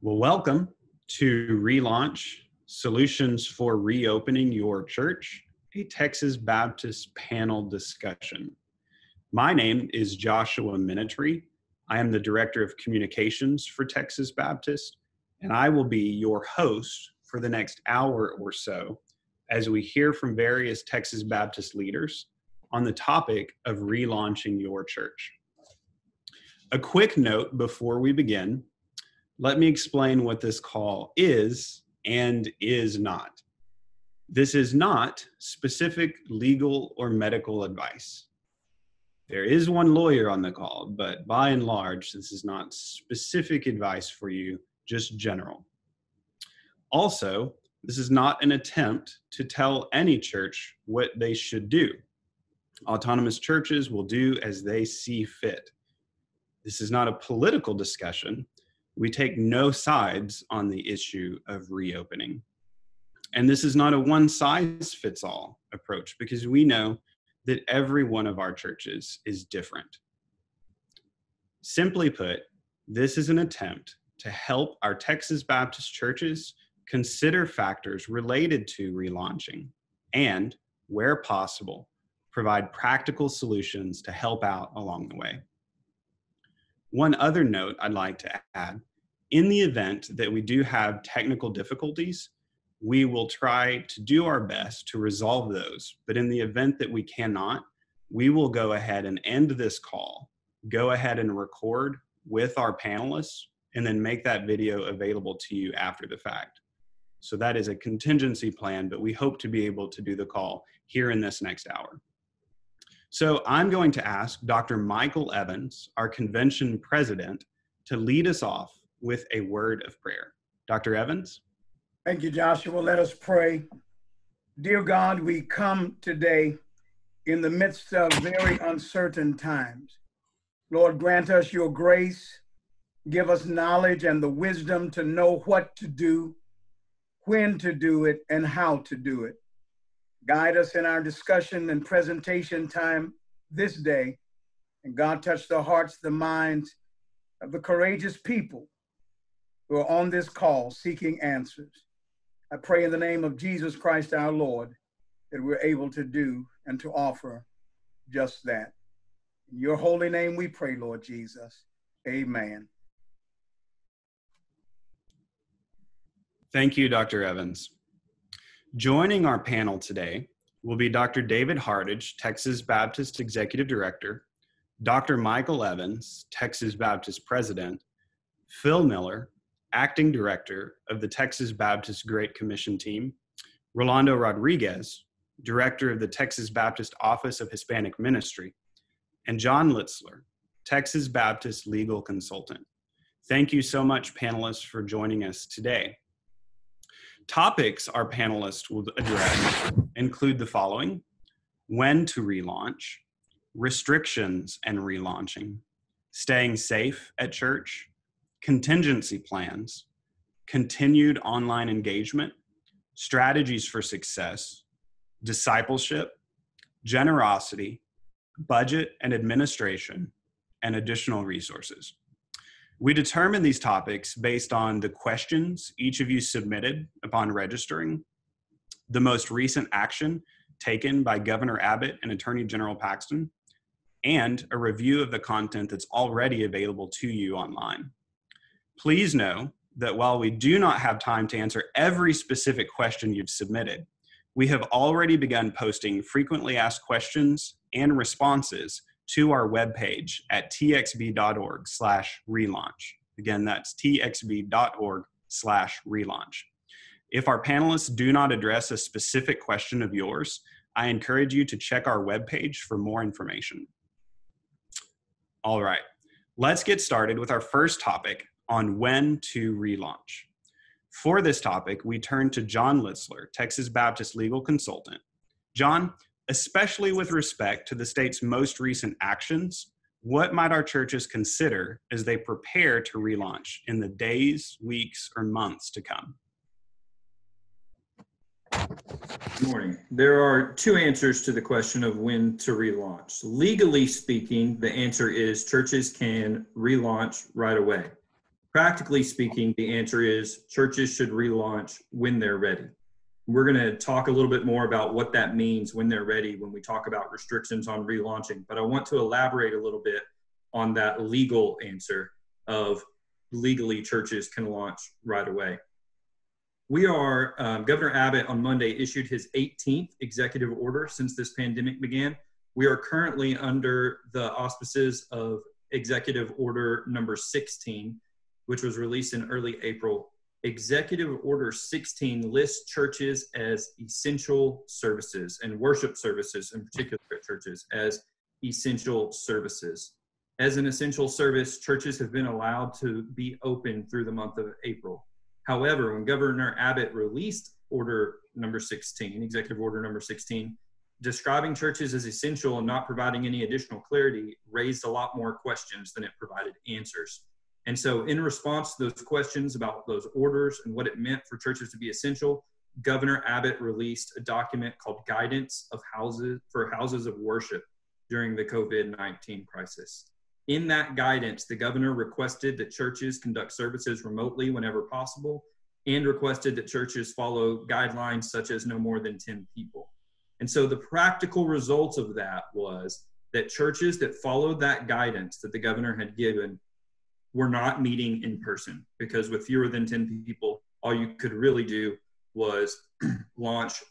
Well, welcome to Relaunch, Solutions for Reopening Your Church, a Texas Baptist panel discussion. My name is Joshua Minitry. I am the Director of Communications for Texas Baptist, and I will be your host for the next hour or so as we hear from various Texas Baptist leaders on the topic of relaunching your church. A quick note before we begin. Let me explain what this call is and is not. This is not specific legal or medical advice. There is one lawyer on the call, but by and large, this is not specific advice for you, just general. Also, this is not an attempt to tell any church what they should do. Autonomous churches will do as they see fit. This is not a political discussion. We take no sides on the issue of reopening. And this is not a one-size-fits-all approach because we know that every one of our churches is different. Simply put, this is an attempt to help our Texas Baptist churches consider factors related to relaunching and, where possible, provide practical solutions to help out along the way. One other note I'd like to add, in the event that we do have technical difficulties, we will try to do our best to resolve those. But in the event that we cannot, we will go ahead and end this call, go ahead and record with our panelists, and then make that video available to you after the fact. So that is a contingency plan, but we hope to be able to do the call here in this next hour. So I'm going to ask Dr. Michael Evans, our convention president, to lead us off with a word of prayer. Dr. Evans? Thank you, Joshua. Let us pray. Dear God, we come today in the midst of very uncertain times. Lord, grant us your grace. Give us knowledge and the wisdom to know what to do, when to do it, and how to do it. Guide us in our discussion and presentation time this day. And God, touch the hearts, the minds of the courageous people who are on this call seeking answers. I pray in the name of Jesus Christ our Lord that we're able to do and to offer just that. In your holy name we pray, Lord Jesus. Amen. Thank you, Dr. Evans. Joining our panel today will be Dr. David Hardage, Texas Baptist Executive Director, Dr. Michael Evans, Texas Baptist President, Phil Miller, Acting Director of the Texas Baptist Great Commission Team, Rolando Rodriguez, Director of the Texas Baptist Office of Hispanic Ministry, and John Litzler, Texas Baptist Legal Consultant. Thank you so much, panelists, for joining us today. Topics our panelists will address include the following: when to relaunch, restrictions and relaunching, staying safe at church, contingency plans, continued online engagement, strategies for success, discipleship, generosity, budget and administration, and additional resources. We determine these topics based on the questions each of you submitted upon registering, the most recent action taken by Governor Abbott and Attorney General Paxton, and a review of the content that's already available to you online. Please know that while we do not have time to answer every specific question you've submitted, we have already begun posting frequently asked questions and responses to our webpage at txb.org/relaunch. Again, that's txb.org/relaunch. If our panelists do not address a specific question of yours, I encourage you to check our webpage for more information. All right, let's get started with our first topic on when to relaunch. For this topic, we turn to John Litzler, Texas Baptist Legal Consultant. John, especially with respect to the state's most recent actions, what might our churches consider as they prepare to relaunch in the days, weeks, or months to come? Good morning. There are two answers to the question of when to relaunch. Legally speaking, the answer is churches can relaunch right away. Practically speaking, the answer is churches should relaunch when they're ready. We're going to talk a little bit more about what that means when they're ready when we talk about restrictions on relaunching. But I want to elaborate a little bit on that legal answer of legally churches can launch right away. Governor Abbott on Monday issued his 18th executive order since this pandemic began. We are currently under the auspices of Executive Order number 16, which was released in early April. Executive Order 16 lists churches as essential services and worship services, in particular at churches, as essential services. As an essential service, churches have been allowed to be open through the month of April. However, when Governor Abbott released Order number 16, Executive Order number 16, describing churches as essential and not providing any additional clarity raised a lot more questions than it provided answers. And so in response to those questions about those orders and what it meant for churches to be essential, Governor Abbott released a document called Guidance of Houses of Worship during the COVID-19 crisis. In that guidance, the governor requested that churches conduct services remotely whenever possible and requested that churches follow guidelines such as no more than 10 people. And so the practical results of that was that churches that followed that guidance that the governor had given were not meeting in person, because with fewer than 10 people, all you could really do was launch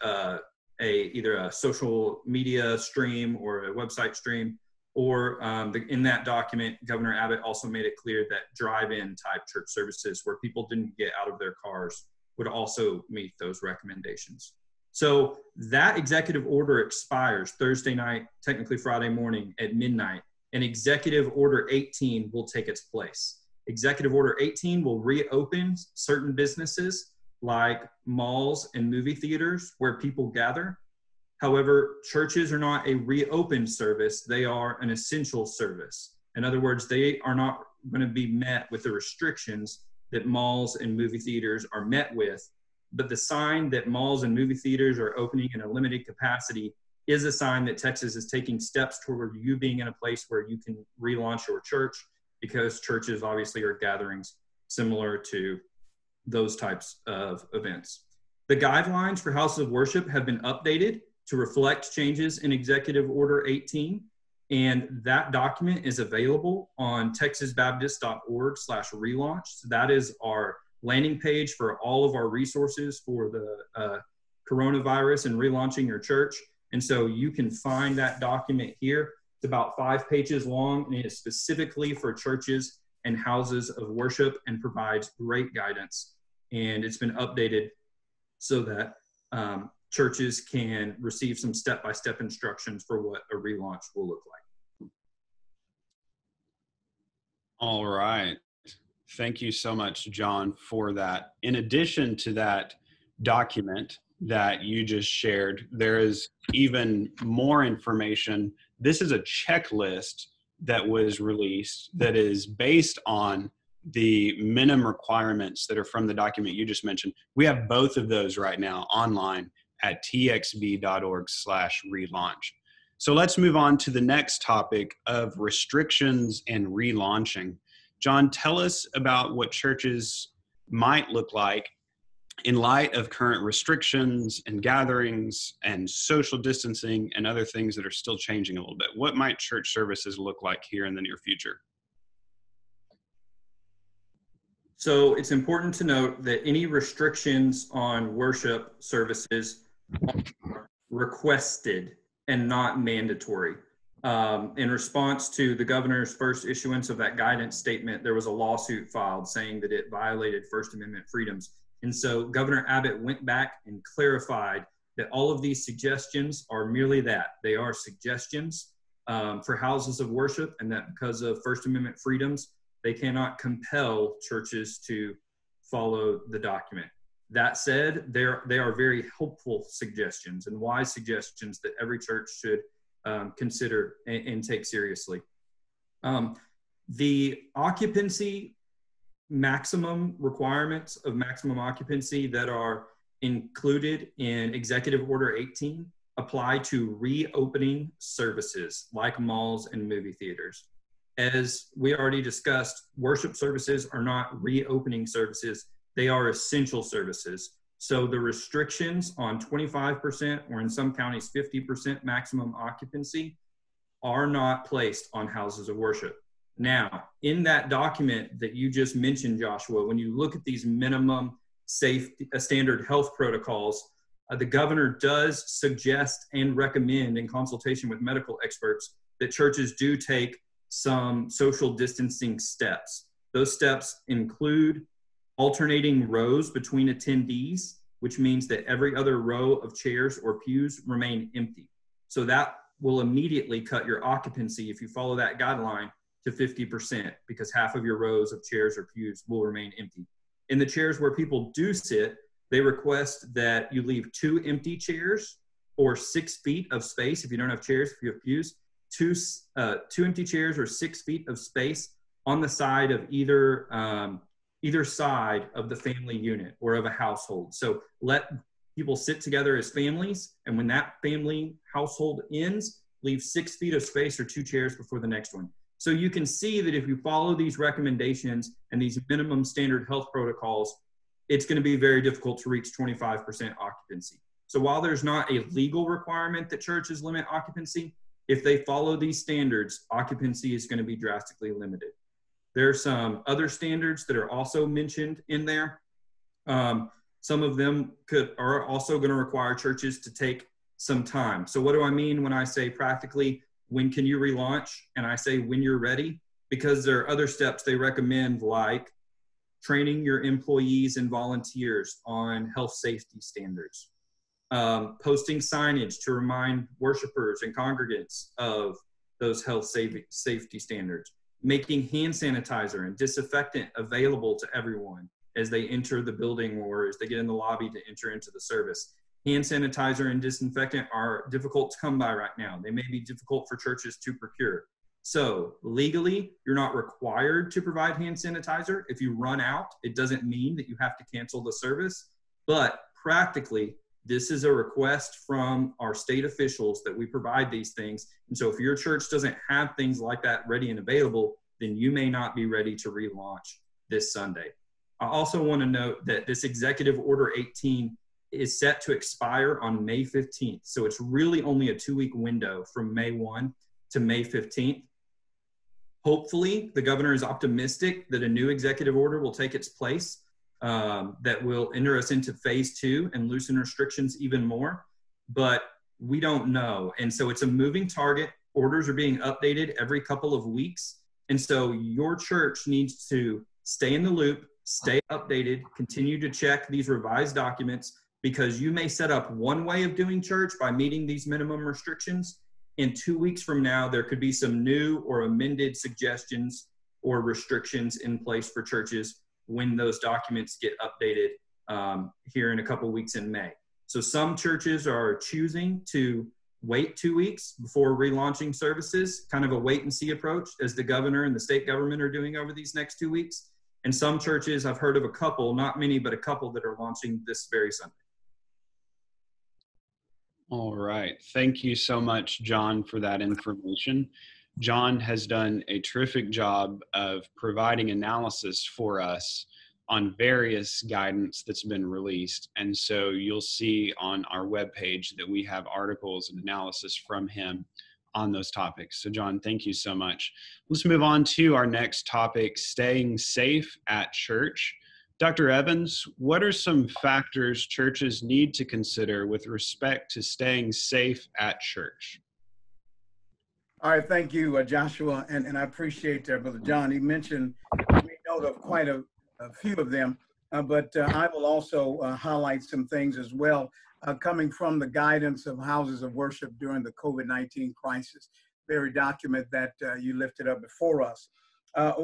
either a social media stream or a website stream, or in that document, Governor Abbott also made it clear that drive-in type church services where people didn't get out of their cars would also meet those recommendations. So that executive order expires Thursday night, technically Friday morning at midnight, and Executive Order 18 will take its place. Executive Order 18 will reopen certain businesses like malls and movie theaters where people gather. However, churches are not a reopened service, they are an essential service. In other words, they are not going to be met with the restrictions that malls and movie theaters are met with. But the sign that malls and movie theaters are opening in a limited capacity is a sign that Texas is taking steps toward you being in a place where you can relaunch your church, because churches obviously are gatherings similar to those types of events. The guidelines for houses of worship have been updated to reflect changes in Executive Order 18, and that document is available on texasbaptist.org/relaunch. So that is our landing page for all of our resources for the coronavirus and relaunching your church. And so you can find that document here. It's about 5 pages long, and it is specifically for churches and houses of worship and provides great guidance. And it's been updated so that churches can receive some step-by-step instructions for what a relaunch will look like. All right. Thank you so much, John, for that. In addition to that document that you just shared, there is even more information. This is a checklist that was released that is based on the minimum requirements that are from the document you just mentioned. We have both of those right now online at txb.org/relaunch. So let's move on to the next topic of restrictions and relaunching. John, tell us about what churches might look like in light of current restrictions and gatherings and social distancing and other things that are still changing a little bit. What might church services look like here in the near future? So it's important to note that any restrictions on worship services are requested and not mandatory. In response to the governor's first issuance of that guidance statement, there was a lawsuit filed saying that it violated First Amendment freedoms. And so Governor Abbott went back and clarified that all of these suggestions are merely that. They are suggestions for houses of worship, and that because of First Amendment freedoms, they cannot compel churches to follow the document. That said, they are very helpful suggestions and wise suggestions that every church should consider and take seriously. The occupancy maximum requirements of maximum occupancy that are included in Executive Order 18 apply to reopening services like malls and movie theaters. As we already discussed, worship services are not reopening services. They are essential services. So the restrictions on 25% or in some counties 50% maximum occupancy are not placed on houses of worship. Now, in that document that you just mentioned, Joshua, when you look at these minimum standard health protocols, the governor does suggest and recommend, in consultation with medical experts, that churches do take some social distancing steps. Those steps include alternating rows between attendees, which means that every other row of chairs or pews remain empty. So that will immediately cut your occupancy, if you follow that guideline, to 50%, because half of your rows of chairs or pews will remain empty. In the chairs where people do sit, they request that you leave 2 empty chairs or 6 feet of space. If you don't have chairs, if you have pews, 2 empty chairs or 6 feet of space on the side of either side of the family unit or of a household. So let people sit together as families, and when that family household ends, leave 6 feet of space or 2 chairs before the next one. So you can see that if you follow these recommendations and these minimum standard health protocols, it's going to be very difficult to reach 25% occupancy. So while there's not a legal requirement that churches limit occupancy, if they follow these standards, occupancy is going to be drastically limited. There are some other standards that are also mentioned in there. Some of them are also going to require churches to take some time. So what do I mean when I say practically, when can you relaunch? And I say when you're ready, because there are other steps they recommend, like training your employees and volunteers on health safety standards, posting signage to remind worshipers and congregants of those health safety standards, making hand sanitizer and disinfectant available to everyone as they enter the building or as they get in the lobby to enter into the service. Hand sanitizer and disinfectant are difficult to come by right now. They may be difficult for churches to procure. So legally, you're not required to provide hand sanitizer. If you run out, it doesn't mean that you have to cancel the service. But practically, this is a request from our state officials that we provide these things. And so if your church doesn't have things like that ready and available, then you may not be ready to relaunch this Sunday. I also want to note that this Executive Order 18 is set to expire on May 15th. So it's really only a 2-week window from May 1 to May 15th. Hopefully, the governor is optimistic that a new executive order will take its place that will enter us into phase 2 and loosen restrictions even more, but we don't know. And so it's a moving target. Orders are being updated every couple of weeks. And so your church needs to stay in the loop, stay updated, continue to check these revised documents, because you may set up one way of doing church by meeting these minimum restrictions. In 2 weeks from now, there could be some new or amended suggestions or restrictions in place for churches when those documents get updated here in a couple weeks in May. So some churches are choosing to wait 2 weeks before relaunching services, kind of a wait and see approach, as the governor and the state government are doing over these next 2 weeks. And some churches, I've heard of a couple, not many, but a couple that are launching this very Sunday. All right. Thank you so much, John, for that information. John has done a terrific job of providing analysis for us on various guidance that's been released. And so you'll see on our webpage that we have articles and analysis from him on those topics. So John, thank you so much. Let's move on to our next topic, staying safe at church. Dr. Evans, what are some factors churches need to consider with respect to staying safe at church? All right, thank you, Joshua, and I appreciate Brother John. He mentioned, we know of quite a few of them, but I will also highlight some things as well, coming from the guidance of houses of worship during the COVID-19 crisis, very document that you lifted up before us.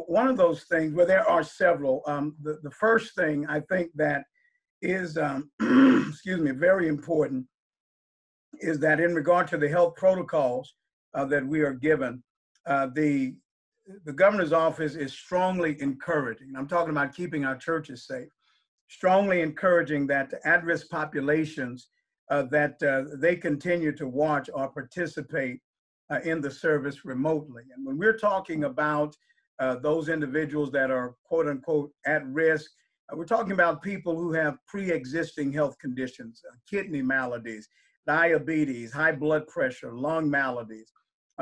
One of those things, well, there are several. The first thing I think that is, excuse me, very important is that in regard to the health protocols that we are given, the governor's office is strongly encouraging. I'm talking about keeping our churches safe, strongly encouraging that the at-risk populations that they continue to watch or participate in the service remotely. And when we're talking about those individuals that are quote unquote at risk, we're talking about people who have pre-existing health conditions, kidney maladies, diabetes, high blood pressure, lung maladies,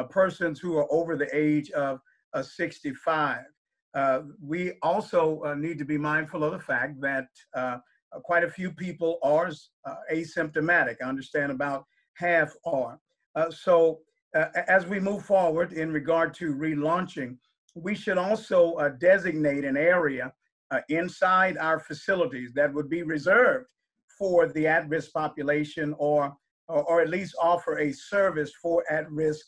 persons who are over the age of 65. We also need to be mindful of the fact that quite a few people are asymptomatic. I understand about half are. So as we move forward in regard to relaunching, we should also designate an area inside our facilities that would be reserved for the at-risk population, or at least offer a service for at-risk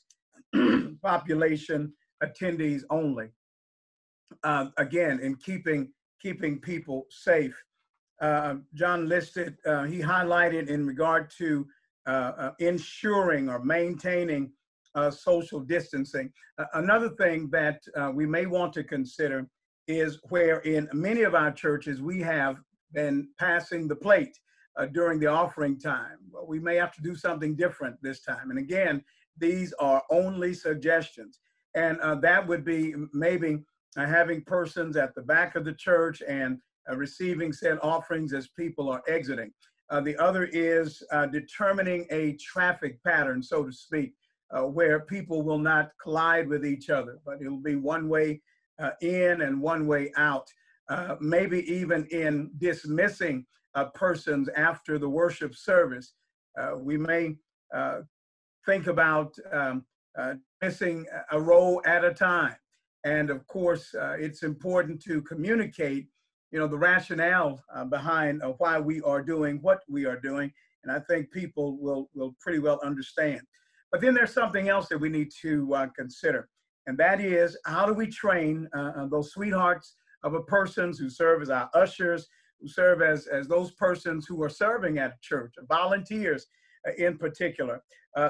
population attendees only. Again, in keeping people safe. John listed, he highlighted in regard to ensuring or maintaining social distancing. Another thing that we may want to consider is where in many of our churches we have been passing the plate during the offering time. Well, we may have to do something different this time. And again, these are only suggestions. And that would be maybe having persons at the back of the church and receiving said offerings as people are exiting. The other is determining a traffic pattern, so to speak, where people will not collide with each other, but it'll be one way in and one way out. Maybe even in dismissing persons after the worship service, we may think about missing a row at a time. And of course, it's important to communicate, the rationale behind why we are doing what we are doing. And I think people will pretty well understand. But then there's something else that we need to consider. And that is, how do we train those sweethearts of a persons who serve as our ushers, who serve as those persons who are serving at church, volunteers in particular.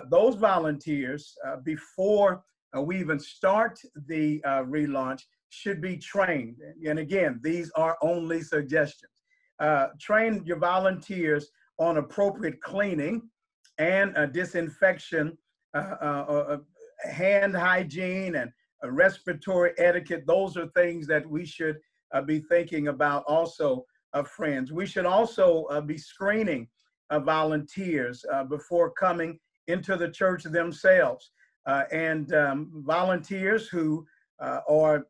Those volunteers, before we even start the relaunch, should be trained. And again, these are only suggestions. Train your volunteers on appropriate cleaning and disinfection, hand hygiene, and respiratory etiquette. Those are things that we should be thinking about also, friends. We should also be screening volunteers before coming into the church themselves. And volunteers who are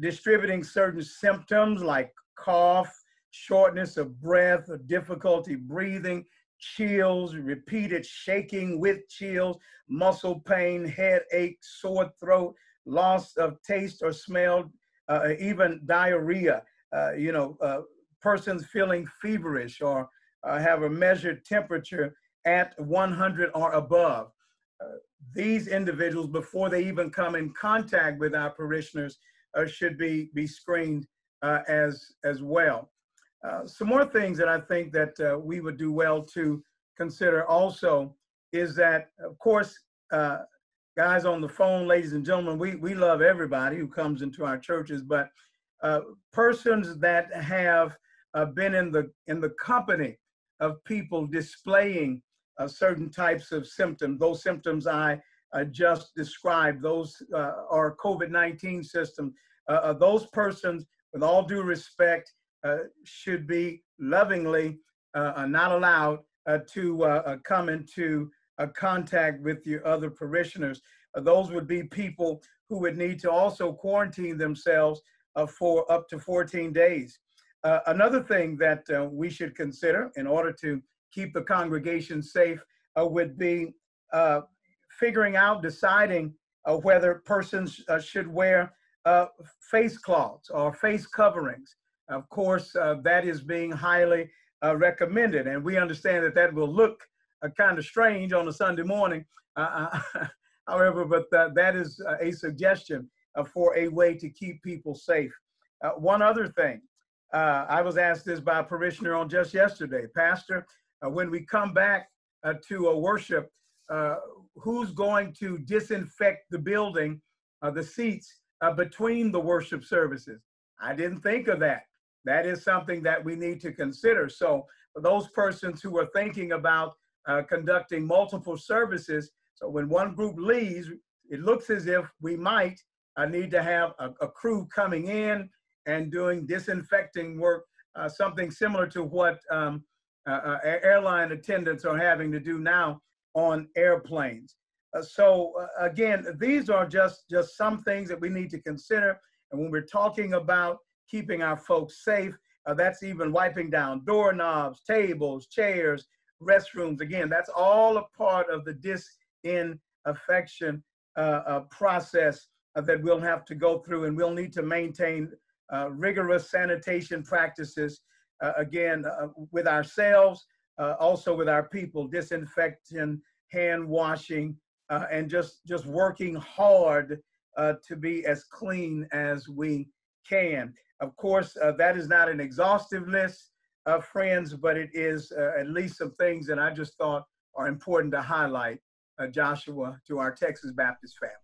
distributing certain symptoms like cough, shortness of breath, difficulty breathing, chills, repeated shaking with chills, muscle pain, headache, sore throat, loss of taste or smell, even diarrhea, persons feeling feverish or have a measured temperature at 100 or above. These individuals, before they even come in contact with our parishioners, should be screened as well. Some more things that I think that we would do well to consider also is that, of course, guys on the phone, ladies and gentlemen, we love everybody who comes into our churches, but persons that have been in the company of people displaying certain types of symptoms, those symptoms I just described, those are COVID-19 symptoms. Those persons, with all due respect, should be lovingly not allowed to come into contact with your other parishioners. Those would be people who would need to also quarantine themselves for up to 14 days. Another thing that we should consider in order to keep the congregation safe would be deciding whether persons should wear face cloths or face coverings. Of course, that is being highly recommended, and we understand that will look kind of strange on a Sunday morning. However, but that is a suggestion for a way to keep people safe. One other thing, I was asked this by a parishioner on just yesterday, Pastor, when we come back to a worship, who's going to disinfect the building, the seats between the worship services? I didn't think of that. That is something that we need to consider. So for those persons who are thinking about conducting multiple services, So when one group leaves, it looks as if we might need to have a crew coming in and doing disinfecting work, something similar to what airline attendants are having to do now on airplanes. Again, these are just some things that we need to consider. And when we're talking about keeping our folks safe, that's even wiping down doorknobs, tables, chairs, restrooms. Again, that's all a part of the disinfection process that we'll have to go through, and we'll need to maintain rigorous sanitation practices, with ourselves, also with our people, disinfecting, hand washing, and just working hard to be as clean as we can. Of course, that is not an exhaustive list, friends, but it is at least some things that I just thought are important to highlight, Joshua, to our Texas Baptist family.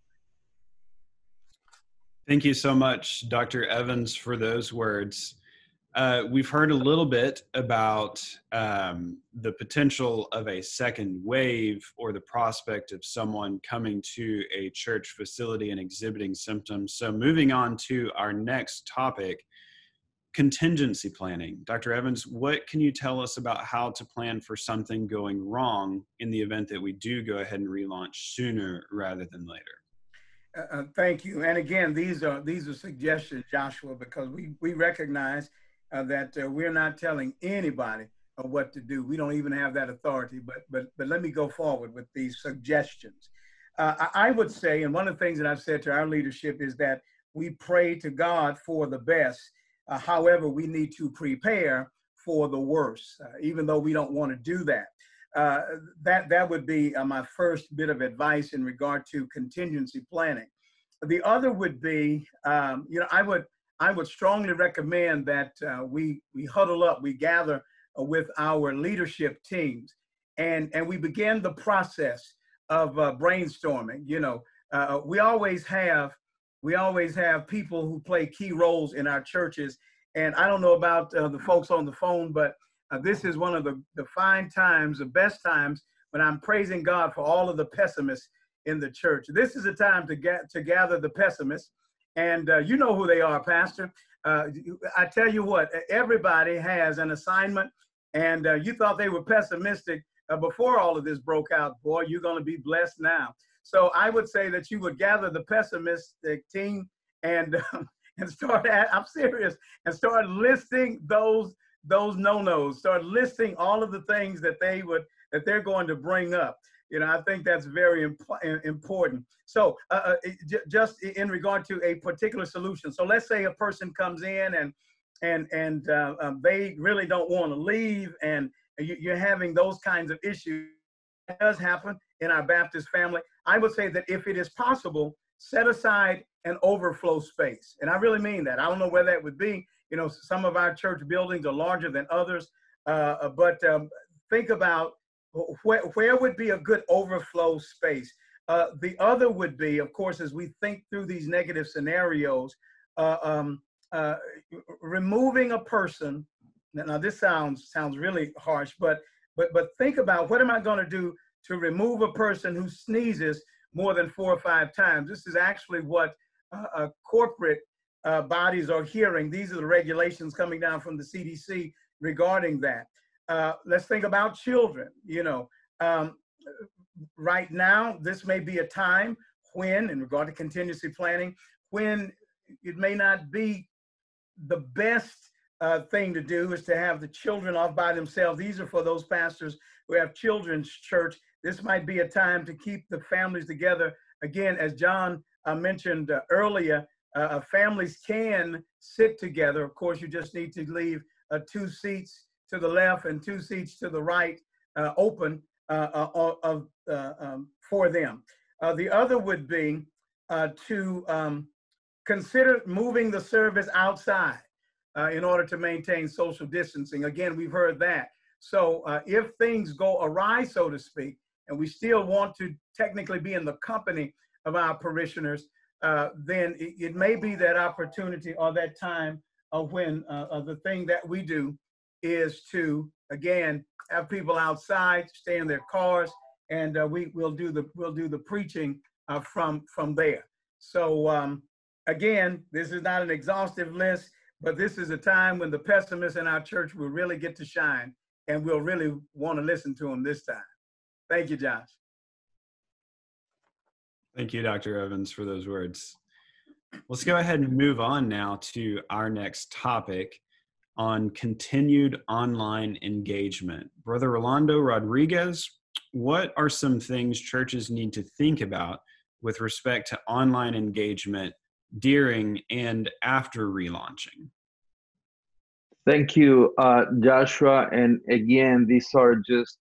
Thank you so much, Dr. Evans, for those words. We've heard a little bit about the potential of a second wave or the prospect of someone coming to a church facility and exhibiting symptoms. So moving on to our next topic, contingency planning. Dr. Evans, what can you tell us about how to plan for something going wrong in the event that we do go ahead and relaunch sooner rather than later? Thank you. And again, these are suggestions, Joshua, because we recognize that we're not telling anybody what to do. We don't even have that authority. But let me go forward with these suggestions. I would say, and one of the things that I've said to our leadership is that we pray to God for the best. However, we need to prepare for the worst, even though we don't want to do that. That would be my first bit of advice in regard to contingency planning. The other would be, I would strongly recommend that we huddle up, we gather with our leadership teams, and we begin the process of brainstorming. We always have people who play key roles in our churches, and I don't know about the folks on the phone, but this is one of the fine times, the best times, when I'm praising God for all of the pessimists in the church. This is a time to gather the pessimists, and you know who they are, Pastor. I tell you what, everybody has an assignment, and you thought they were pessimistic before all of this broke out. Boy, you're going to be blessed now. So I would say that you would gather the pessimistic team and start I'm serious, and start listing those no-nos, start listing all of the things that they're going to bring up. I think that's very important. So just in regard to a particular solution. So let's say a person comes in and they really don't want to leave, and you're having those kinds of issues. That does happen in our Baptist family. I would say that if it is possible, set aside an overflow space. And I really mean that. I don't know where that would be. Some of our church buildings are larger than others, but think about where would be a good overflow space. The other would be, of course, as we think through these negative scenarios, removing a person. Now this sounds really harsh, but think about, what am I going to do to remove a person who sneezes more than 4 or 5 times? This is actually what corporate bodies are hearing. These are the regulations coming down from the CDC regarding that. Let's think about children. Right now, this may be a time when, in regard to contingency planning, when it may not be the best thing to do is to have the children off by themselves. These are for those pastors who have children's church. This might be a time to keep the families together. Again, as John mentioned earlier, families can sit together. Of course, you just need to leave 2 seats to the left and 2 seats to the right open for them. The other would be to consider moving the service outside in order to maintain social distancing. Again, we've heard that. So if things go awry, so to speak, and we still want to technically be in the company of our parishioners, then it may be that opportunity or that time when the thing that we do is to, again, have people outside, stay in their cars, and we'll do the preaching from there. So again, this is not an exhaustive list, but this is a time when the pessimists in our church will really get to shine, and we'll really want to listen to them this time. Thank you, Josh. Thank you, Dr. Evans, for those words. Let's go ahead and move on now to our next topic on continued online engagement. Brother Rolando Rodriguez, what are some things churches need to think about with respect to online engagement during and after relaunching? Thank you, Joshua. And again, these are just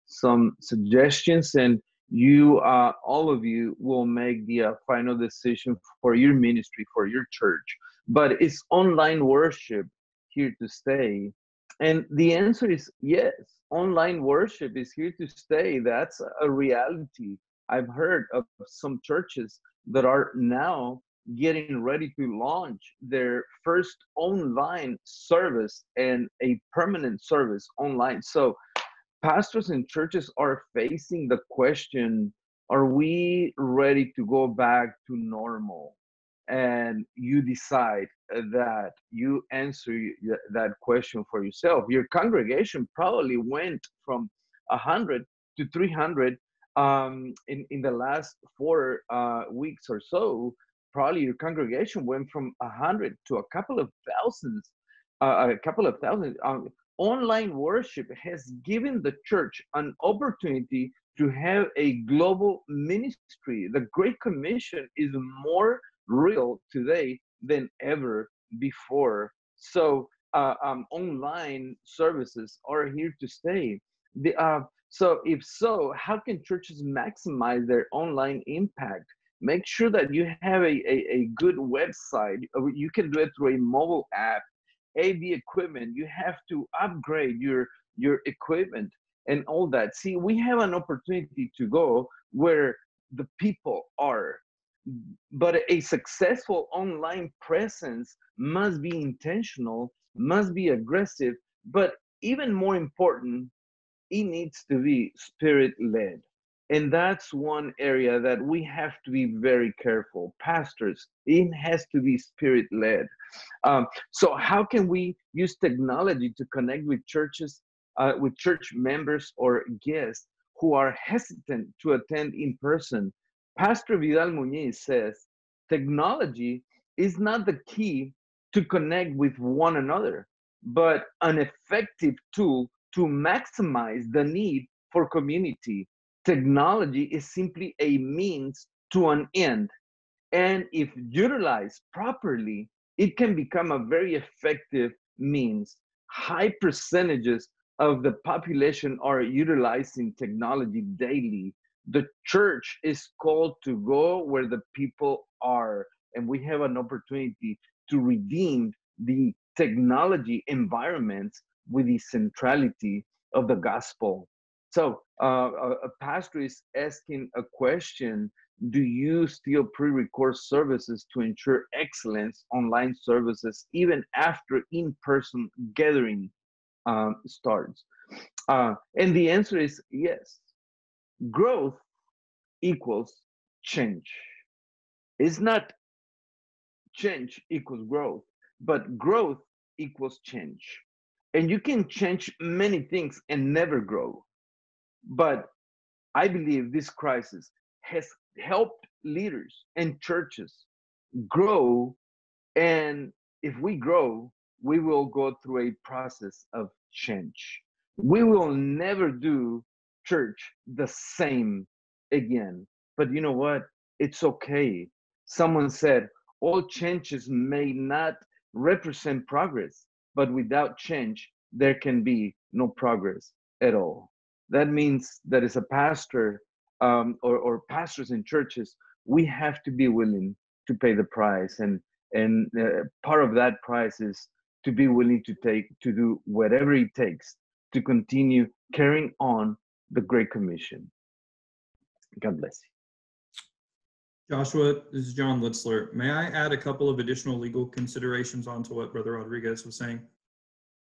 some suggestions, and you, all of you, will make the final decision for your ministry, for your church. But is online worship here to stay? And the answer is yes. Online worship is here to stay. That's a reality. I've heard of some churches that are now getting ready to launch their first online service and a permanent service online. So pastors and churches are facing the question, are we ready to go back to normal? And you decide that you answer that question for yourself. Your congregation probably went from 100 to 300 in the last 4 weeks or so. Probably your congregation went from 100 to a couple of thousands. Online worship has given the church an opportunity to have a global ministry. The Great Commission is more real today than ever before. So online services are here to stay. So if so, how can churches maximize their online impact? Make sure that you have a good website. You can do it through a mobile app. AV equipment, you have to upgrade your equipment and all that. See, we have an opportunity to go where the people are. But a successful online presence must be intentional, must be aggressive, but even more important, it needs to be spirit-led. And that's one area that we have to be very careful. Pastors, it has to be spirit-led. So how can we use technology to connect with churches, with church members or guests who are hesitant to attend in person? Pastor Vidal Muñiz says, technology is not the key to connect with one another, but an effective tool to maximize the need for community. Technology is simply a means to an end. And if utilized properly, it can become a very effective means. High percentages of the population are utilizing technology daily. The church is called to go where the people are, and we have an opportunity to redeem the technology environments with the centrality of the gospel. So a pastor is asking a question: do you still pre-record services to ensure excellence online services even after in-person gathering starts? And the answer is yes. Growth equals change. It's not change equals growth, but growth equals change. And you can change many things and never grow. But I believe this crisis has helped leaders and churches grow. And if we grow, we will go through a process of change. We will never do church the same again. But you know what? It's okay. Someone said, all changes may not represent progress, but without change, there can be no progress at all. That means that as a pastor or pastors in churches, we have to be willing to pay the price. And part of that price is to be willing to do whatever it takes to continue carrying on the Great Commission. God bless you. Joshua, this is John Litzler. May I add a couple of additional legal considerations onto what Brother Rodriguez was saying?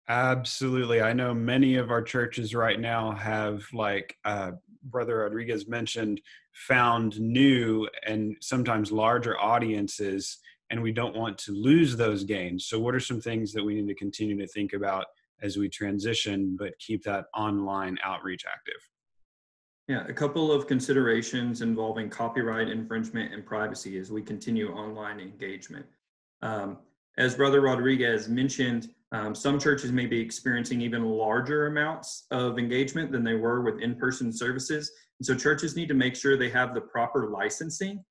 Absolutely. I know many of our churches right now have, like Brother Rodriguez mentioned, found new and sometimes larger audiences, and we don't want to lose those gains. So what are some things that we need to continue to think about as we transition, but keep that online outreach active? Yeah, a couple of considerations involving copyright infringement and privacy as we continue online engagement. As Brother Rodriguez mentioned, some churches may be experiencing even larger amounts of engagement than they were with in-person services. And so churches need to make sure they have the proper licensing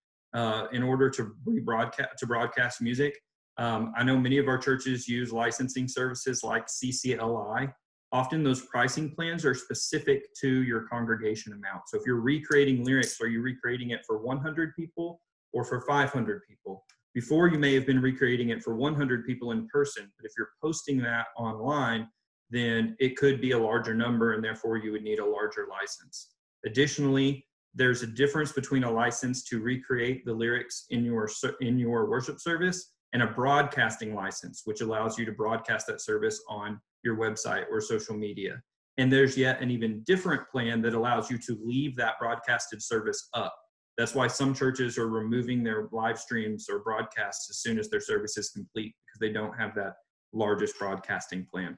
in order to broadcast music. I know many of our churches use licensing services like CCLI. Often those pricing plans are specific to your congregation amount. So if you're recreating lyrics, are you recreating it for 100 people or for 500 people? Before, you may have been recreating it for 100 people in person, but if you're posting that online, then it could be a larger number, and therefore you would need a larger license. Additionally, there's a difference between a license to recreate the lyrics in your worship service and a broadcasting license, which allows you to broadcast that service on your website or social media. And there's yet an even different plan that allows you to leave that broadcasted service up. That's why some churches are removing their live streams or broadcasts as soon as their service is complete, because they don't have that largest broadcasting plan.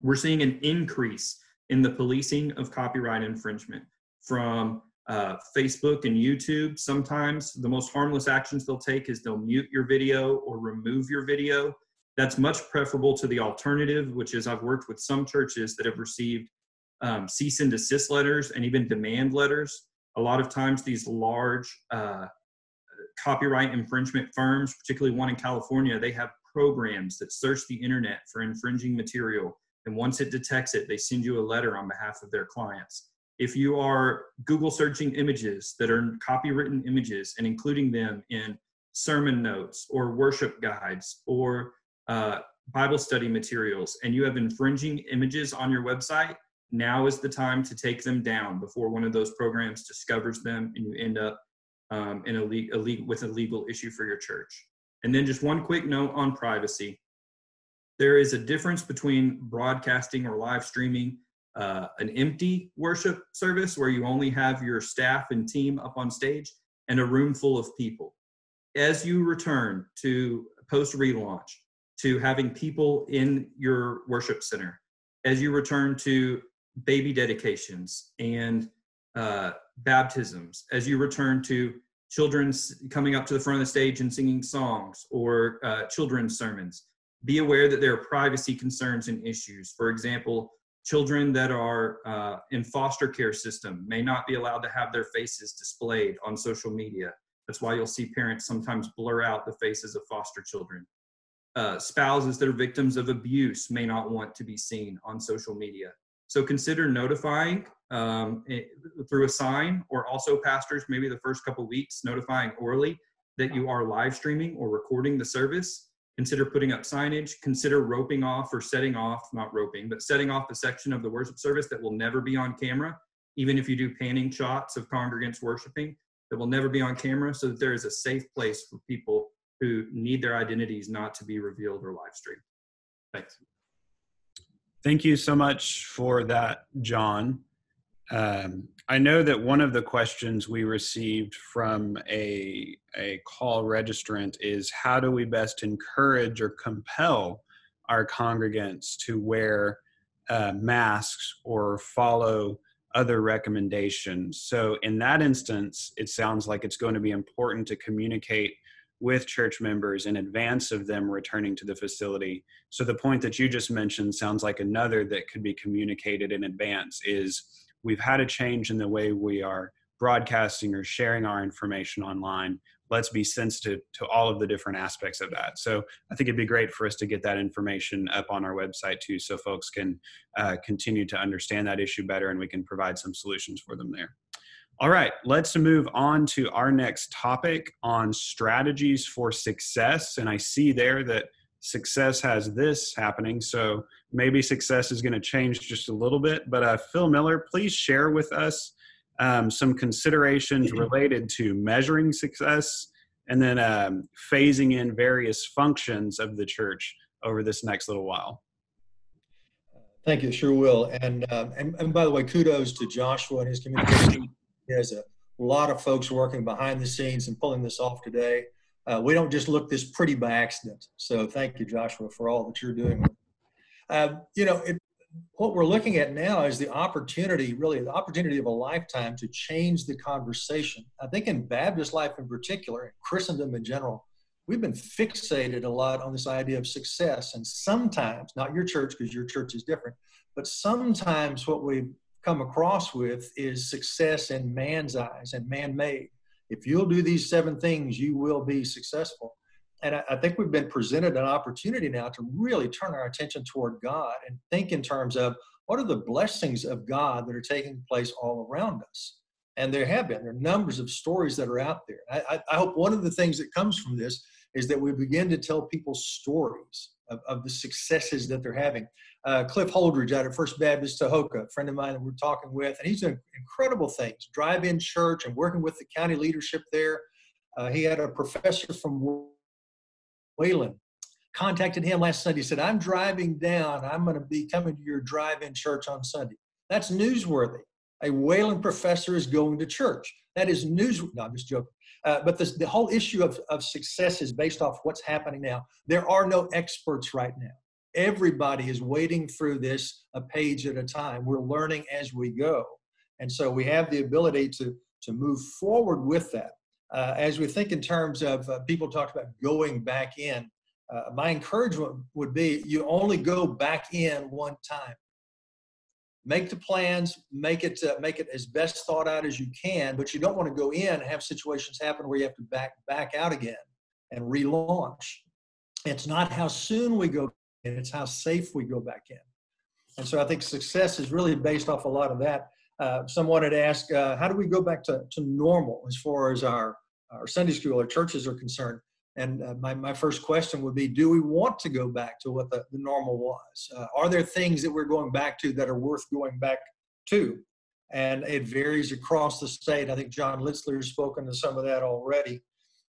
We're seeing an increase in the policing of copyright infringement from Facebook and YouTube. Sometimes the most harmless actions they'll take is they'll mute your video or remove your video. That's much preferable to the alternative, which is I've worked with some churches that have received cease and desist letters and even demand letters. A lot of times these large copyright infringement firms, particularly one in California, they have programs that search the internet for infringing material. And once it detects it, they send you a letter on behalf of their clients. If you are Google searching images that are copywritten images and including them in sermon notes or worship guides or Bible study materials, and you have infringing images on your website, now is the time to take them down before one of those programs discovers them and you end up with a legal issue for your church. And then just one quick note on privacy. There is a difference between broadcasting or live streaming an empty worship service where you only have your staff and team up on stage and a room full of people. As you return to post-relaunch, to having people in your worship center, as you return to baby dedications and baptisms, as you return to children coming up to the front of the stage and singing songs or children's sermons, be aware that there are privacy concerns and issues. For example, children that are in foster care system may not be allowed to have their faces displayed on social media. That's why you'll see parents sometimes blur out the faces of foster children. Spouses that are victims of abuse may not want to be seen on social media. So consider notifying through a sign, or also pastors, maybe the first couple weeks, notifying orally that you are live streaming or recording the service. Consider putting up signage. Consider roping off or setting off, not roping, but setting off the section of the worship service that will never be on camera, even if you do panning shots of congregants worshiping, that will never be on camera, so that there is a safe place for people who need their identities not to be revealed or live streamed. Thanks. Thank you so much for that, John. I know that one of the questions we received from a call registrant is, how do we best encourage or compel our congregants to wear masks or follow other recommendations? So in that instance, it sounds like it's going to be important to communicate with church members in advance of them returning to the facility. So the point that you just mentioned sounds like another that could be communicated in advance is, we've had a change in the way we are broadcasting or sharing our information online. Let's be sensitive to all of the different aspects of that. So I think it'd be great for us to get that information up on our website too, so folks can continue to understand that issue better, and we can provide some solutions for them there. All right, let's move on to our next topic on strategies for success. And I see there that success has this happening, so maybe success is going to change just a little bit. But Phil Miller, please share with us some considerations related to measuring success and then phasing in various functions of the church over this next little while. Thank you, sure will. And by the way, kudos to Joshua and his communication. He has a lot of folks working behind the scenes and pulling this off today. We don't just look this pretty by accident. So thank you, Joshua, for all that you're doing. What we're looking at now is the opportunity, really the opportunity of a lifetime to change the conversation. I think in Baptist life in particular, and Christendom in general, we've been fixated a lot on this idea of success. And sometimes, not your church, because your church is different, but sometimes what we've come across with is success in man's eyes and man-made. If you'll do these 7 things, you will be successful. And I think we've been presented an opportunity now to really turn our attention toward God and think in terms of what are the blessings of God that are taking place all around us. And there are numbers of stories that are out there. I hope one of the things that comes from this is that we begin to tell people stories of the successes that they're having. Cliff Holdridge out at First Baptist Tahoka, a friend of mine that we're talking with, and he's doing incredible things, drive-in church and working with the county leadership there. He had a professor from Wayland contacted him last Sunday. He said, I'm driving down. I'm going to be coming to your drive-in church on Sunday. That's newsworthy. A Wayland professor is going to church. That is news. No, I'm just joking. But the whole issue of success is based off what's happening now. There are no experts right now. Everybody is wading through this a page at a time. We're learning as we go. And so we have the ability to move forward with that. As we think in terms of people talked about going back in, my encouragement would be you only go back in one time. Make the plans, make it as best thought out as you can, but you don't want to go in and have situations happen where you have to back out again and relaunch. It's not how soon we go in, it's how safe we go back in. And so I think success is really based off a lot of that. Someone had asked, how do we go back to normal as far as our Sunday school or churches are concerned? And my first question would be, do we want to go back to what the normal was? Are there things that we're going back to that are worth going back to? And it varies across the state. I think John Litzler has spoken to some of that already.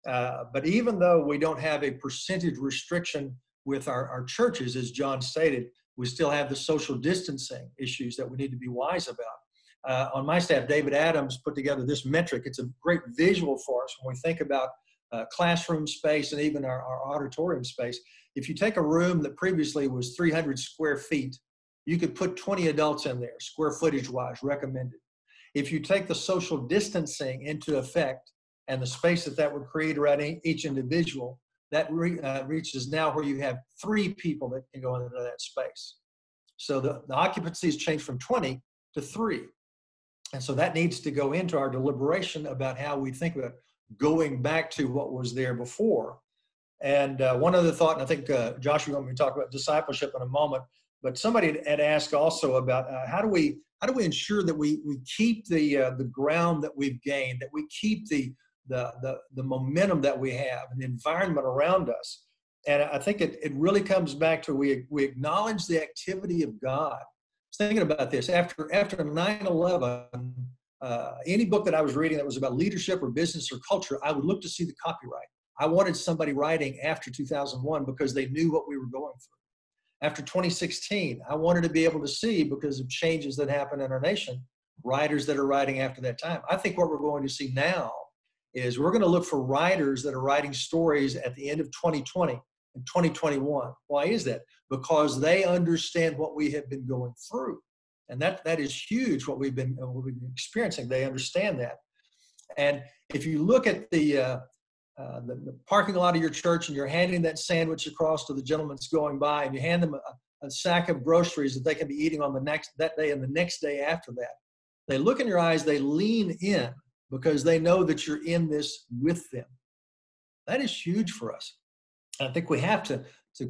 But even though we don't have a percentage restriction with our churches, as John stated, we still have the social distancing issues that we need to be wise about. On my staff, David Adams put together this metric. It's a great visual for us when we think about classroom space and even our auditorium space. If you take a room that previously was 300 square feet, you could put 20 adults in there, square footage wise, recommended. If you take the social distancing into effect and the space that would create around each individual, that reaches now where you have 3 people that can go into that space. So the occupancy has changed from 20 to 3. And so that needs to go into our deliberation about how we think about going back to what was there before. And one other thought, and I think Joshua want me to talk about discipleship in a moment, but somebody had asked also about how do we ensure that we keep the ground that we've gained, that we keep the momentum that we have and the environment around us. And I think it really comes back to we acknowledge the activity of God. I was thinking about this after 9/11. Any book that I was reading that was about leadership or business or culture, I would look to see the copyright. I wanted somebody writing after 2001 because they knew what we were going through. After 2016, I wanted to be able to see, because of changes that happen in our nation, writers that are writing after that time. I think what we're going to see now is we're going to look for writers that are writing stories at the end of 2020 and 2021. Why is that? Because they understand what we have been going through. And that is huge, what we've been experiencing. They understand that. And if you look at the parking lot of your church and you're handing that sandwich across to the gentleman that's going by, and you hand them a sack of groceries that they can be eating on that day and the next day after that, they look in your eyes, they lean in because they know that you're in this with them. That is huge for us. And I think we have to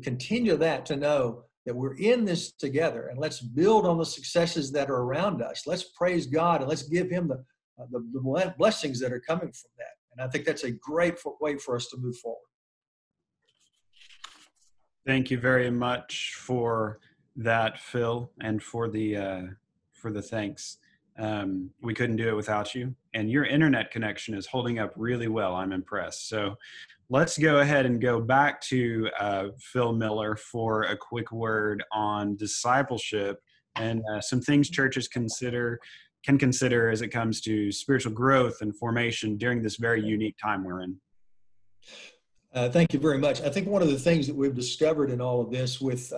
continue that, to know that we're in this together, and let's build on the successes that are around us. Let's praise God and let's give him the blessings that are coming from that. And I think that's a great way for us to move forward. Thank you very much for that, Phil, and for the thanks. We couldn't do it without you, and your internet connection is holding up really well. I'm impressed. So let's go ahead and go back to Phil Miller for a quick word on discipleship and some things churches can consider as it comes to spiritual growth and formation during this very unique time we're in. Thank you very much. I think one of the things that we've discovered in all of this with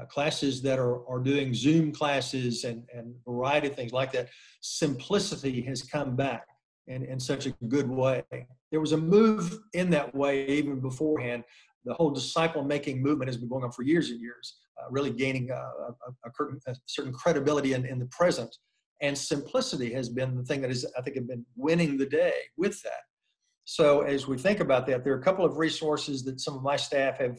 classes that are doing Zoom classes and a variety of things like that, simplicity has come back in such a good way. There was a move in that way even beforehand. The whole disciple-making movement has been going on for years and years, really gaining a certain credibility in the present. And simplicity has been the thing that I think, have been winning the day with that. So as we think about that, there are a couple of resources that some of my staff have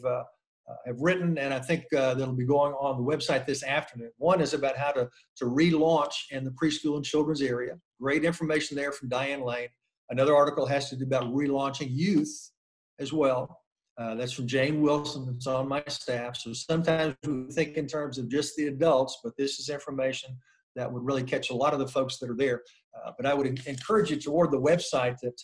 written, and I think that'll be going on the website this afternoon. One is about how to relaunch in the preschool and children's area. Great information there from Diane Lane. Another article has to do about relaunching youth as well. That's from Jane Wilson. That's on my staff. So sometimes we think in terms of just the adults, but this is information that would really catch a lot of the folks that are there. But I would encourage you toward the website that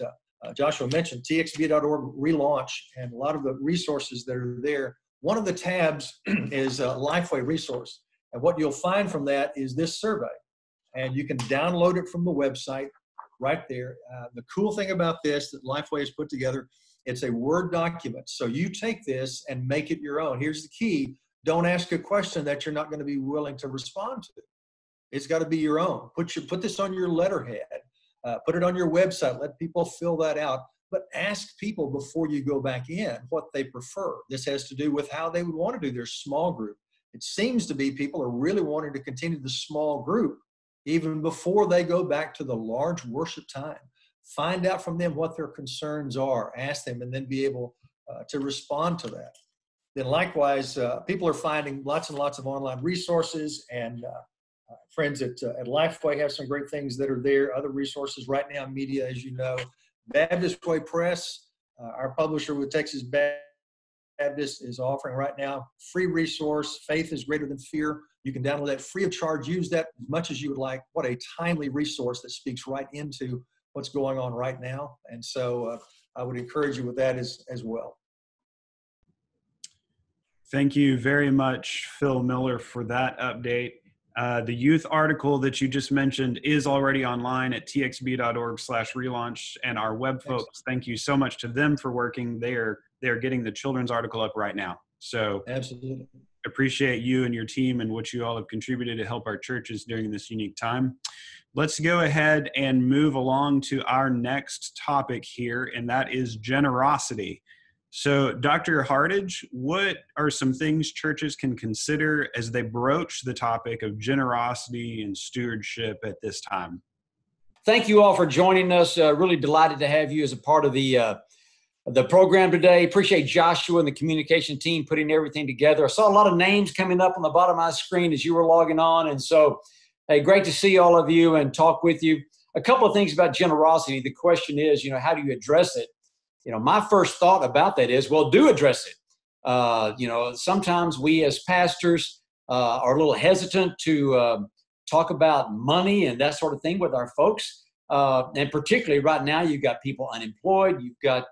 Joshua mentioned, txb.org relaunch, and a lot of the resources that are there. One of the tabs is a Lifeway resource. And what you'll find from that is this survey. And you can download it from the website right there. The cool thing about this that Lifeway has put together, it's a Word document. So you take this and make it your own. Here's the key. Don't ask a question that you're not going to be willing to respond to. It's got to be your own. Put this on your letterhead. Put it on your website. Let people fill that out. But ask people before you go back in what they prefer. This has to do with how they would want to do their small group. It seems to be people are really wanting to continue the small group even before they go back to the large worship time. Find out from them what their concerns are. Ask them and then be able to respond to that. Then likewise, people are finding lots and lots of online resources, and friends at Lifeway have some great things that are there. Other resources right now, media, as you know. Baptist Way Press, our publisher with Texas Baptist, is offering right now free resource, Faith is Greater Than Fear. You can download that free of charge. Use that as much as you would like. What a timely resource that speaks right into what's going on right now. And so I would encourage you with that as well. Thank you very much, Phil Miller, for that update. The youth article that you just mentioned is already online at txb.org/relaunch, and our web folks, thank you so much to them for working. They are getting the children's article up right now. So absolutely appreciate you and your team and what you all have contributed to help our churches during this unique time. Let's go ahead and move along to our next topic here, and that is generosity. So, Dr. Hardage, what are some things churches can consider as they broach the topic of generosity and stewardship at this time? Thank you all for joining us. Really delighted to have you as a part of the program today. Appreciate Joshua and the communication team putting everything together. I saw a lot of names coming up on the bottom of my screen as you were logging on. And so, hey, great to see all of you and talk with you. A couple of things about generosity. The question is, how do you address it? My first thought about that is, well, do address it. Sometimes we as pastors are a little hesitant to talk about money and that sort of thing with our folks. And particularly right now, you've got people unemployed, you've got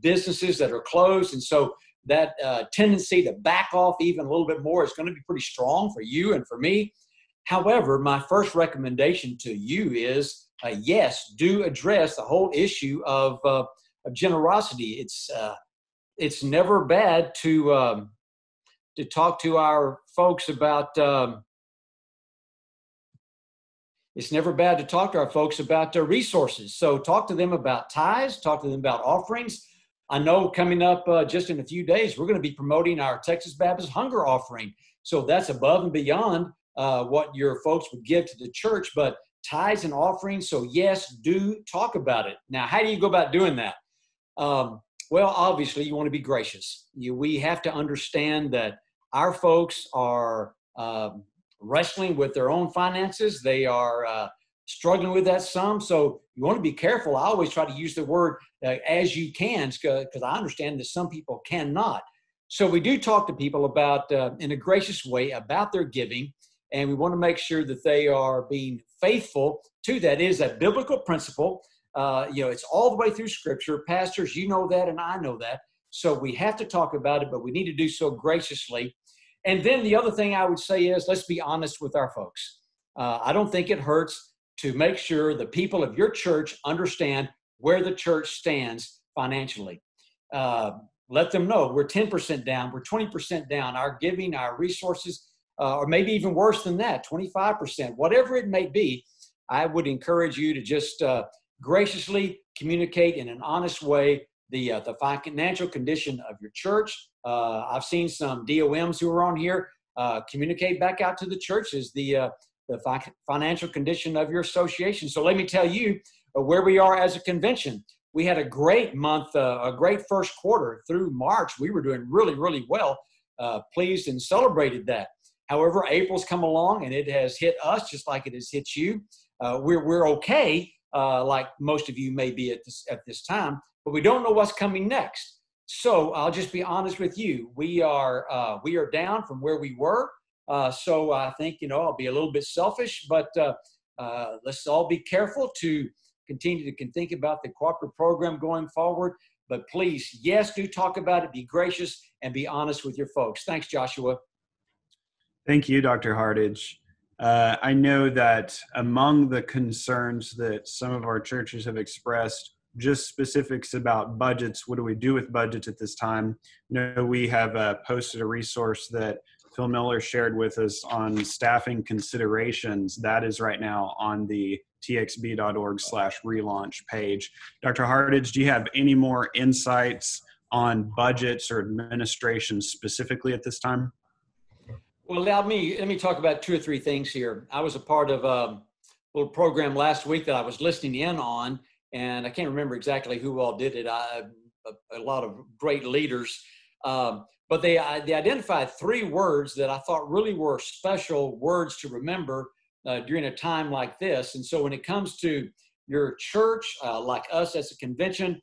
businesses that are closed. And so that tendency to back off even a little bit more is going to be pretty strong for you and for me. However, my first recommendation to you is, yes, do address the whole issue of generosity. It's never bad to talk to our folks about. It's never bad to talk to our folks about resources. So talk to them about tithes. Talk to them about offerings. I know coming up just in a few days, we're going to be promoting our Texas Baptist Hunger Offering. So that's above and beyond what your folks would give to the church, but tithes and offerings. So yes, do talk about it. Now, how do you go about doing that? Well, obviously, you want to be gracious. We have to understand that our folks are wrestling with their own finances. They are struggling with that some. So you want to be careful. I always try to use the word as you can, because I understand that some people cannot. So we do talk to people about, in a gracious way, about their giving. And we want to make sure that they are being faithful to that. It is a biblical principle It's all the way through Scripture. Pastors, you know that, and I know that. So we have to talk about it, but we need to do so graciously. And then the other thing I would say is, let's be honest with our folks. I don't think it hurts to make sure the people of your church understand where the church stands financially. Let them know we're 10% down, we're 20% down. Our giving, our resources, or maybe even worse than that, 25%, whatever it may be. I would encourage you to just graciously communicate in an honest way the financial condition of your church. I've seen some DOMs who are on here communicate back out to the churches the financial condition of your association. So let me tell you where we are as a convention. We had a great month, a great first quarter through March. We were doing really, really well, pleased and celebrated that. However, April's come along and it has hit us just like it has hit you. We're okay, like most of you may be at this time, but we don't know what's coming next. So I'll just be honest with you. We are down from where we were. So I think, I'll be a little bit selfish, but let's all be careful to continue to think about the cooperative program going forward. But please, yes, do talk about it, be gracious, and be honest with your folks. Thanks, Joshua. Thank you, Dr. Hardage. I know that among the concerns that some of our churches have expressed, just specifics about budgets, what do we do with budgets at this time? We have posted a resource that Phil Miller shared with us on staffing considerations. That is right now on the txb.org/relaunch page. Dr. Hardage, do you have any more insights on budgets or administration specifically at this time? Well, let me talk about 2 or 3 things here. I was a part of a little program last week that I was listening in on, and I can't remember exactly who all did it. A lot of great leaders, but they identified 3 words that I thought really were special words to remember during a time like this. And so when it comes to your church, like us as a convention,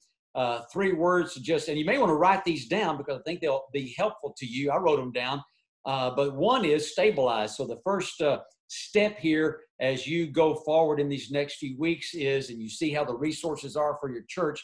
3 words to just, and you may want to write these down because I think they'll be helpful to you. I wrote them down. But one is stabilize. So the first step here as you go forward in these next few weeks is, and you see how the resources are for your church,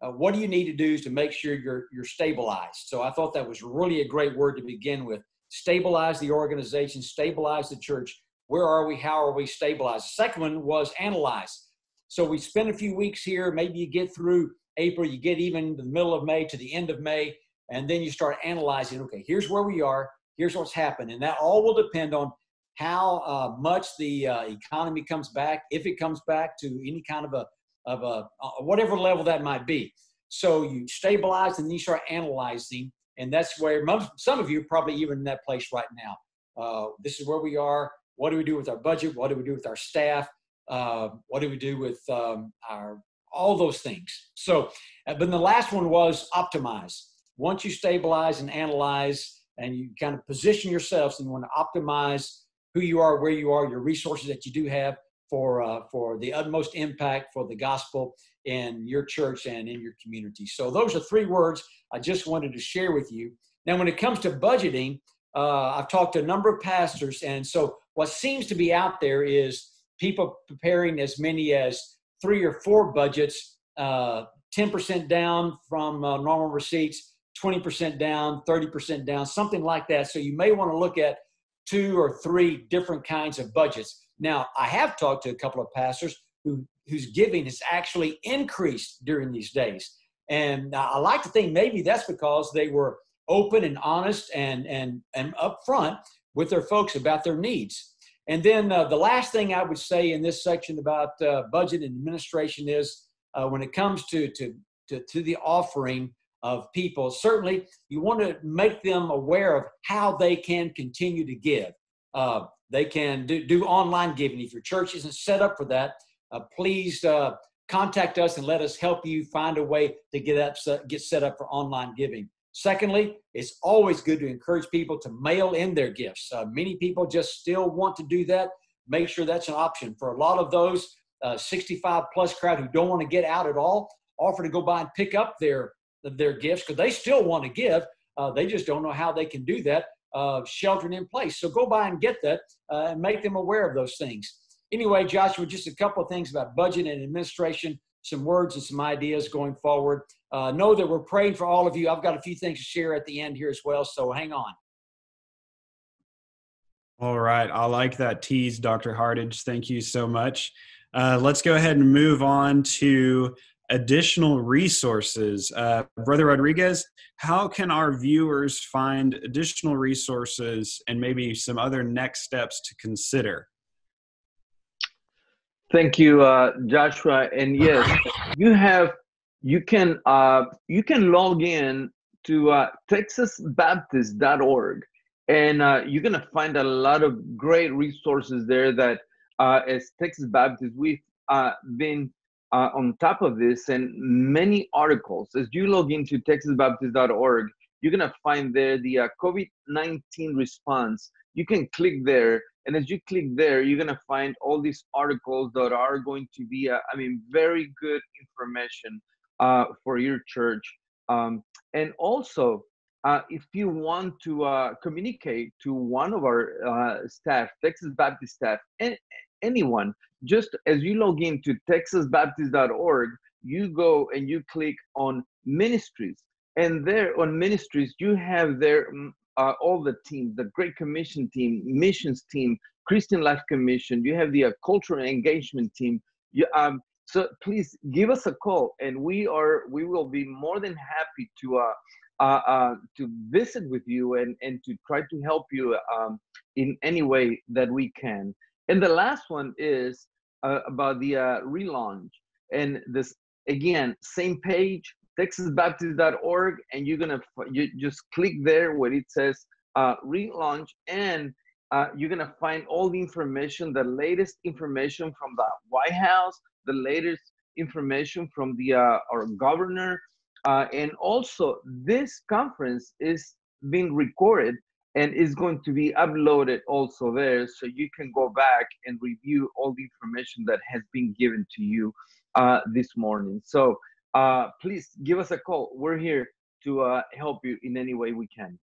what do you need to do to make sure you're stabilized? So I thought that was really a great word to begin with. Stabilize the organization, stabilize the church. Where are we? How are we stabilized? The second one was analyze. So we spend a few weeks here. Maybe you get through April, you get even to the middle of May to the end of May, and then you start analyzing, okay, here's where we are, here's what's happened. And that all will depend on how much the economy comes back, if it comes back to any kind of a whatever level that might be. So you stabilize and then you start analyzing. And that's where some of you are probably even in that place right now. This is where we are. What do we do with our budget? What do we do with our staff? What do we do with all those things? So, but then the last one was optimize. Once you stabilize and analyze and you kind of position yourselves and you want to optimize who you are, where you are, your resources that you do have for the utmost impact for the gospel in your church and in your community. So those are 3 words I just wanted to share with you. Now, when it comes to budgeting, I've talked to a number of pastors, and so what seems to be out there is people preparing as many as 3 or 4 budgets, 10% down from normal receipts, 20% down, 30% down, something like that. So you may want to look at 2 or 3 different kinds of budgets. Now, I have talked to a couple of pastors whose giving has actually increased during these days. And I like to think maybe that's because they were open and honest and upfront with their folks about their needs. And then the last thing I would say in this section about budget and administration is when it comes to the offering of people, certainly you want to make them aware of how they can continue to give. They can do online giving. If your church isn't set up for that, please contact us and let us help you find a way to get set up for online giving. Secondly, it's always good to encourage people to mail in their gifts. Many people just still want to do that. Make sure that's an option. For a lot of those 65 plus crowd who don't want to get out at all, offer to go by and pick up their gifts because they still want to give. They just don't know how they can do that, sheltering in place. So go by and get that and make them aware of those things. Anyway, Joshua, just a couple of things about budget and administration, some words and some ideas going forward. Know that we're praying for all of you. I've got a few things to share at the end here as well, so hang on. All right. I like that tease, Dr. Hardage. Thank you so much. Let's go ahead and move on to additional resources. Brother Rodriguez, how can our viewers find additional resources and maybe some other next steps to consider? Thank you, Joshua. And yes, you can log in to texasbaptist.org, and you're gonna find a lot of great resources there that as Texas Baptist we've been on top of this, and many articles. As you log into texasbaptist.org, you're gonna find there the COVID-19 response. You can click there, and as you click there, you're gonna find all these articles that are going to be, very good information for your church. And also, if you want to communicate to one of our staff, Texas Baptist staff, and anyone, just as you log into texasbaptist.org, you go and you click on ministries. And there on ministries, you have there all the teams, the Great Commission team, missions team, Christian Life Commission. You have the cultural engagement team. So please give us a call, and we will be more than happy to visit with you and to try to help you in any way that we can. And the last one is about the relaunch. And this, again, same page, texasbaptist.org, and you just click there where it says relaunch, and you're gonna find all the information, the latest information from the White House, the latest information from the our governor, and also this conference is being recorded and is going to be uploaded also there, so you can go back and review all the information that has been given to you this morning. So please give us a call. We're here to help you in any way we can.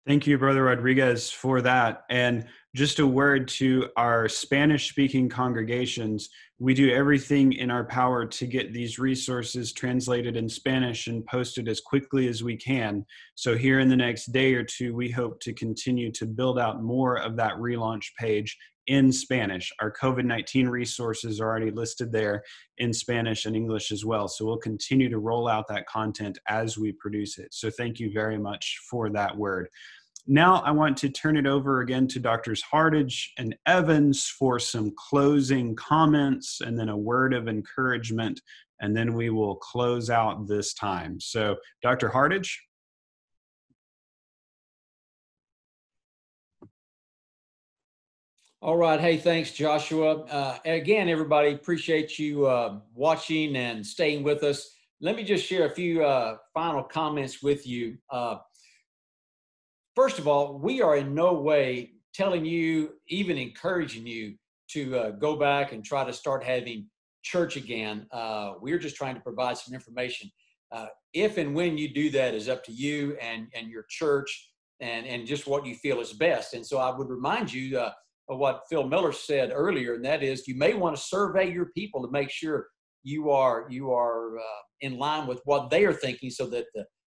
Thank you, Brother Rodriguez, for that. And just a word to our Spanish-speaking congregations, we do everything in our power to get these resources translated in Spanish and posted as quickly as we can. So here in the next day or two, we hope to continue to build out more of that relaunch page in Spanish. Our COVID-19 resources are already listed there in Spanish and English as well. So we'll continue to roll out that content as we produce it. So thank you very much for that word. Now I want to turn it over again to Drs. Hardage and Evans for some closing comments and then a word of encouragement, and then we will close out this time. So Dr. Hardage. All right. Hey, thanks, Joshua. Again, everybody, appreciate you watching and staying with us. Let me just share a few final comments with you. First of all, we are in no way telling you, even encouraging you to go back and try to start having church again. We're just trying to provide some information. If and when you do that is up to you and your church and just what you feel is best. And so I would remind you of what Phil Miller said earlier, and that is you may want to survey your people to make sure you are in line with what they are thinking, so that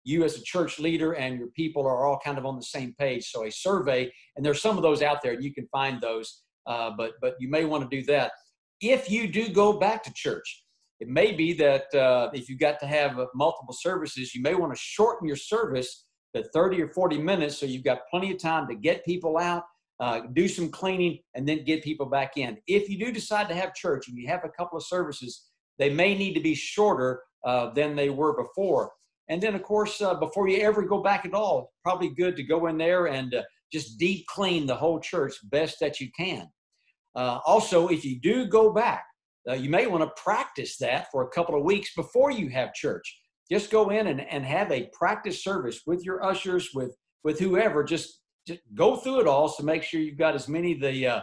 you as a church leader and your people are all kind of on the same page. So a survey, and there's some of those out there, and you can find those, but you may want to do that. If you do go back to church, it may be that if you got to have multiple services, you may want to shorten your service to 30 or 40 minutes, so you've got plenty of time to get people out, do some cleaning, and then get people back in. If you do decide to have church and you have a couple of services, they may need to be shorter than they were before. And then, of course, before you ever go back at all, it's probably good to go in there and just deep clean the whole church best that you can. Also, if you do go back, you may want to practice that for a couple of weeks before you have church. Just go in and have a practice service with your ushers, with whoever. Just go through it all to make sure you've got as many of the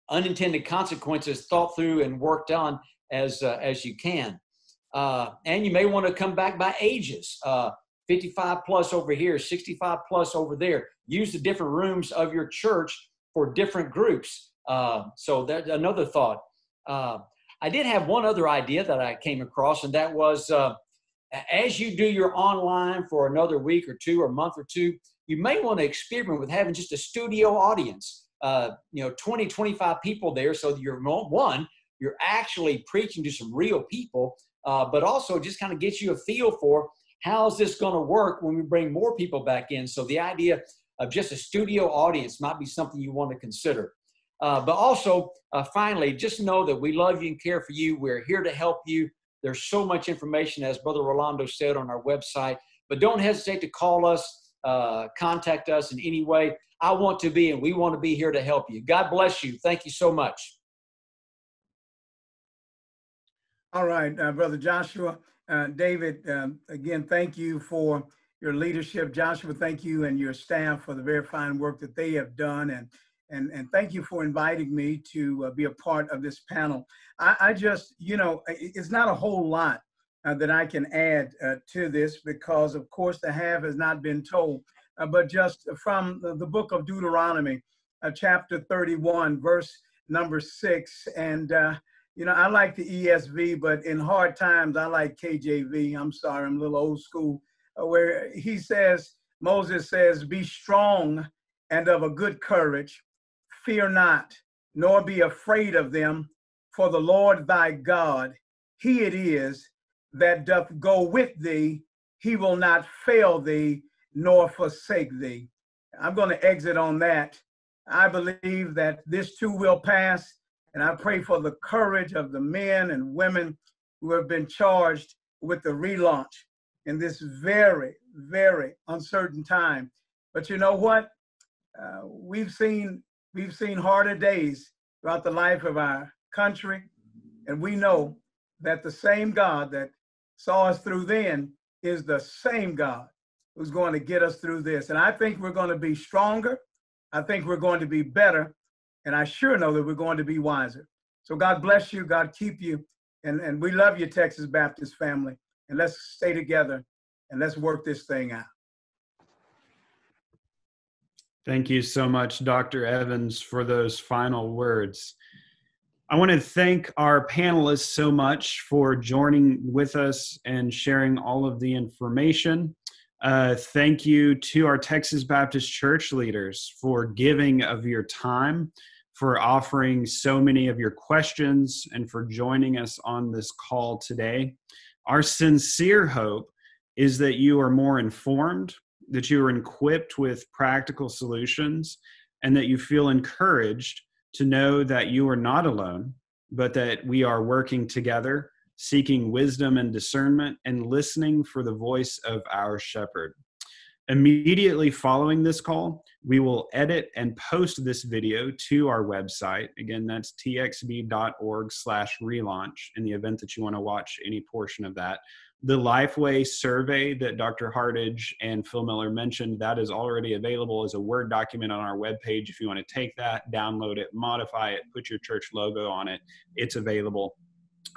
unintended consequences thought through and worked on as you can. And you may want to come back by ages, 55 plus over here, 65 plus over there. Use the different rooms of your church for different groups. So that's another thought. I did have one other idea that I came across, and that was as you do your online for another week or two or month or two, you may want to experiment with having just a studio audience, 20, 25 people there. So you're actually preaching to some real people, but also just kind of gets you a feel for how is this going to work when we bring more people back in. So the idea of just a studio audience might be something you want to consider. But also, finally, just know that we love you and care for you. We're here to help you. There's so much information, as Brother Rolando said, on our website. But don't hesitate to call us, contact us in any way. I want to be, and we want to be here to help you. God bless you. Thank you so much. All right, Brother Joshua. David, again, thank you for your leadership. Joshua, thank you and your staff for the very fine work that they have done. And thank you for inviting me to be a part of this panel. I just, it's not a whole lot that I can add to this because, of course, the half has not been told. But just from the book of Deuteronomy, chapter 31, verse number 6. And, I like the ESV, but in hard times, I like KJV. I'm sorry, I'm a little old school, where Moses says, be strong and of a good courage. Fear not, nor be afraid of them, for the Lord thy God, he it is that doth go with thee. He will not fail thee, nor forsake thee. I'm going to exit on that. I believe that this too will pass, and I pray for the courage of the men and women who have been charged with the relaunch in this very, very uncertain time. But you know what? We've seen harder days throughout the life of our country, and we know that the same God that saw us through then is the same God who's going to get us through this. And I think we're going to be stronger. I think we're going to be better. And I sure know that we're going to be wiser. So God bless you. God keep you. And we love you, Texas Baptist family. And let's stay together and let's work this thing out. Thank you so much, Dr. Evans, for those final words. I want to thank our panelists so much for joining with us and sharing all of the information. Thank you to our Texas Baptist church leaders for giving of your time, for offering so many of your questions, and for joining us on this call today. Our sincere hope is that you are more informed, that you are equipped with practical solutions, and that you feel encouraged to know that you are not alone, but that we are working together, seeking wisdom and discernment, and listening for the voice of our shepherd. Immediately following this call, we will edit and post this video to our website. Again, that's txb.org/relaunch in the event that you want to watch any portion of that. The Lifeway survey that Dr. Hardage and Phil Miller mentioned, that is already available as a Word document on our webpage. If you want to take that, download it, modify it, put your church logo on it, it's available.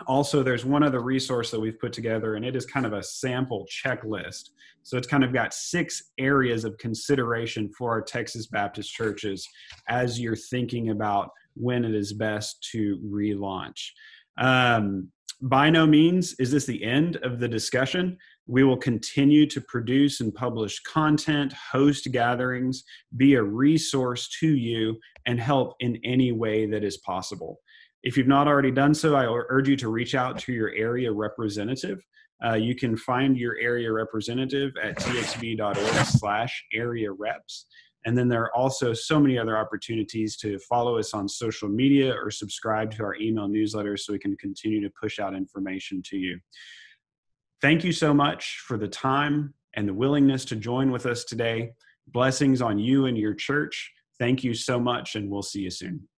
Also, there's one other resource that we've put together, and it is kind of a sample checklist. So it's kind of got 6 areas of consideration for our Texas Baptist churches as you're thinking about when it is best to relaunch. By no means is this the end of the discussion. We will continue to produce and publish content, host gatherings, be a resource to you, and help in any way that is possible. If you've not already done so, I urge you to reach out to your area representative. You can find your area representative at txb.org/area reps. And then there are also so many other opportunities to follow us on social media or subscribe to our email newsletter so we can continue to push out information to you. Thank you so much for the time and the willingness to join with us today. Blessings on you and your church. Thank you so much, and we'll see you soon.